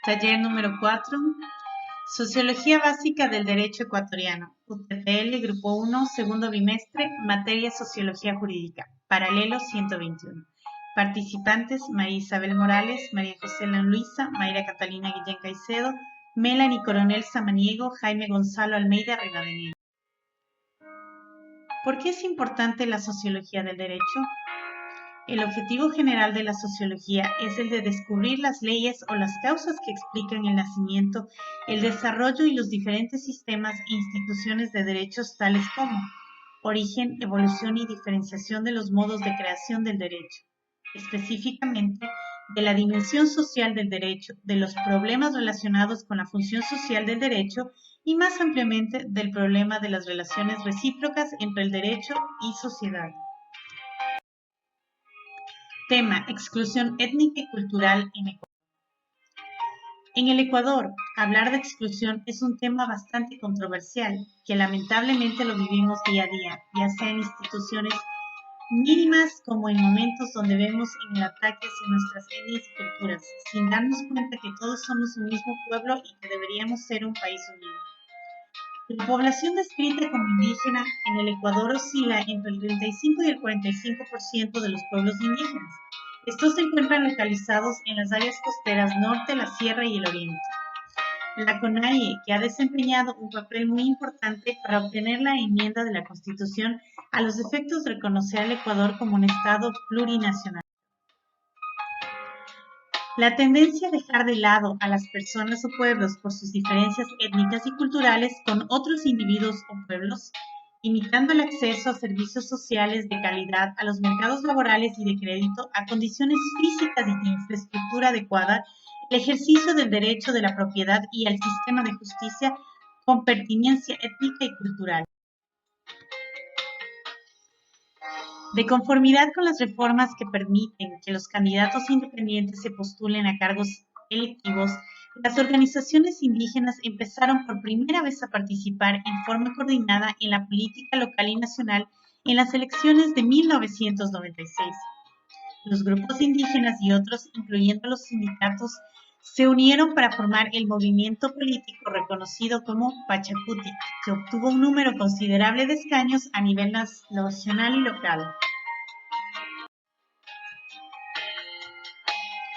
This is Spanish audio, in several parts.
Taller número 4. Sociología básica del derecho ecuatoriano. UTPL, Grupo 1, segundo bimestre, materia Sociología jurídica. Paralelo 121. Participantes: María Isabel Morales, María José Luisa, Mayra Catalina Guillén Caicedo, Melanie Coronel Samaniego, Jaime Gonzalo Almeida Rivadeneira. ¿Por qué es importante la sociología del derecho? El objetivo general de la sociología es el de descubrir las leyes o las causas que explican el nacimiento, el desarrollo y los diferentes sistemas e instituciones de derechos tales como origen, evolución y diferenciación de los modos de creación del derecho, específicamente de la dimensión social del derecho, de los problemas relacionados con la función social del derecho y más ampliamente del problema de las relaciones recíprocas entre el derecho y sociedad. Tema: exclusión étnica y cultural en Ecuador. En el Ecuador, hablar de exclusión es un tema bastante controversial, que lamentablemente lo vivimos día a día, ya sea en instituciones mínimas como en momentos donde vemos en el ataque hacia nuestras etnias y culturas, sin darnos cuenta que todos somos un mismo pueblo y que deberíamos ser un país unido. La población descrita como indígena en el Ecuador oscila entre el 35 y el 45% de los pueblos indígenas. Estos se encuentran localizados en las áreas costeras norte, la sierra y el oriente. La CONAIE, que ha desempeñado un papel muy importante para obtener la enmienda de la Constitución a los efectos de reconocer al Ecuador como un Estado plurinacional. La tendencia a dejar de lado a las personas o pueblos por sus diferencias étnicas y culturales con otros individuos o pueblos, limitando el acceso a servicios sociales de calidad, a los mercados laborales y de crédito, a condiciones físicas y de infraestructura adecuada, el ejercicio del derecho de la propiedad y al sistema de justicia con pertinencia étnica y cultural. De conformidad con las reformas que permiten que los candidatos independientes se postulen a cargos electivos, las organizaciones indígenas empezaron por primera vez a participar en forma coordinada en la política local y nacional en las elecciones de 1996. Los grupos indígenas y otros, incluyendo los sindicatos, se unieron para formar el movimiento político reconocido como Pachacuti, que obtuvo un número considerable de escaños a nivel nacional y local.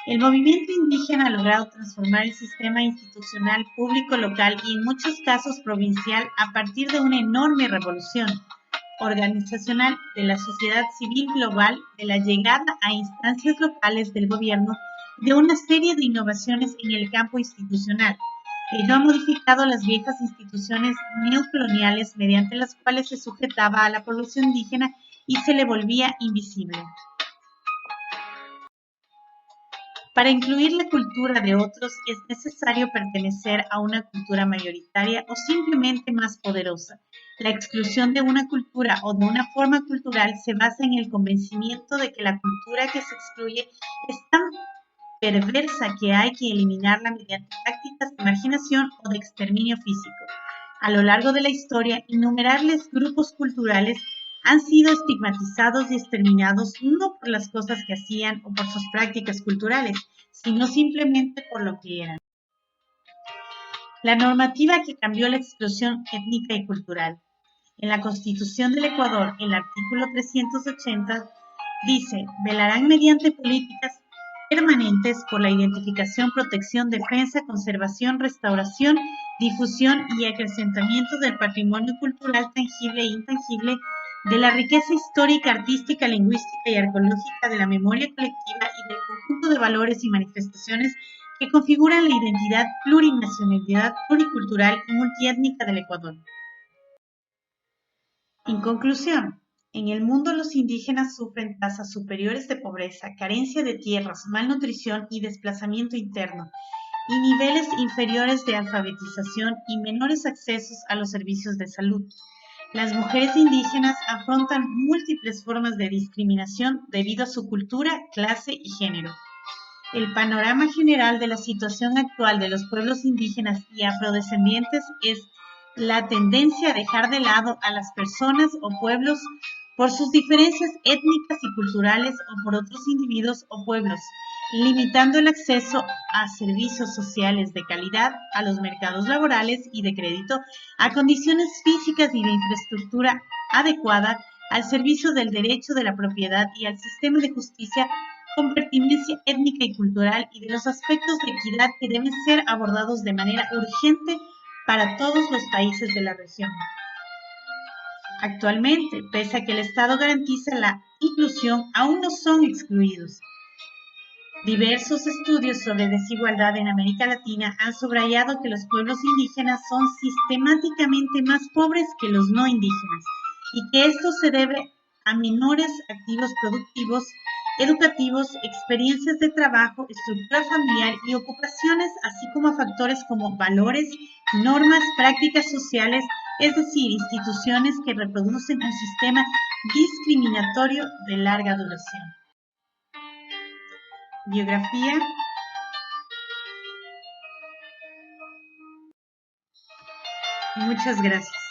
El movimiento indígena ha logrado transformar el sistema institucional público local y en muchos casos provincial a partir de una enorme revolución organizacional de la sociedad civil global, de la llegada a instancias locales del gobierno, de una serie de innovaciones en el campo institucional. Ello ha modificado las viejas instituciones neocoloniales mediante las cuales se sujetaba a la población indígena y se le volvía invisible. Para incluir la cultura de otros es necesario pertenecer a una cultura mayoritaria o simplemente más poderosa. La exclusión de una cultura o de una forma cultural se basa en el convencimiento de que la cultura que se excluye es tan perversa que hay que eliminarla mediante tácticas de marginación o de exterminio físico. A lo largo de la historia, innumerables grupos culturales han sido estigmatizados y exterminados no por las cosas que hacían o por sus prácticas culturales, sino simplemente por lo que eran. La normativa que cambió la exclusión étnica y cultural. En la Constitución del Ecuador, el artículo 380 dice: velarán mediante políticas permanentes por la identificación, protección, defensa, conservación, restauración, difusión y acrecentamiento del patrimonio cultural tangible e intangible, de la riqueza histórica, artística, lingüística y arqueológica de la memoria colectiva y del conjunto de valores y manifestaciones que configuran la identidad, plurinacionalidad, pluricultural y multiétnica del Ecuador. En conclusión, en el mundo los indígenas sufren tasas superiores de pobreza, carencia de tierras, malnutrición y desplazamiento interno, y niveles inferiores de alfabetización y menores accesos a los servicios de salud. Las mujeres indígenas afrontan múltiples formas de discriminación debido a su cultura, clase y género. El panorama general de la situación actual de los pueblos indígenas y afrodescendientes es la tendencia a dejar de lado a las personas o pueblos por sus diferencias étnicas y culturales o por otros individuos o pueblos, limitando el acceso a servicios sociales de calidad, a los mercados laborales y de crédito, a condiciones físicas y de infraestructura adecuada, al servicio del derecho de la propiedad y al sistema de justicia con pertinencia étnica y cultural y de los aspectos de equidad que deben ser abordados de manera urgente para todos los países de la región. Actualmente, pese a que el Estado garantiza la inclusión, aún no son excluidos. Diversos estudios sobre desigualdad en América Latina han subrayado que los pueblos indígenas son sistemáticamente más pobres que los no indígenas y que esto se debe a menores activos productivos, educativos, experiencias de trabajo, estructura familiar y ocupaciones, así como a factores como valores, normas, prácticas sociales, es decir, instituciones que reproducen un sistema discriminatorio de larga duración. Biografía. Muchas gracias.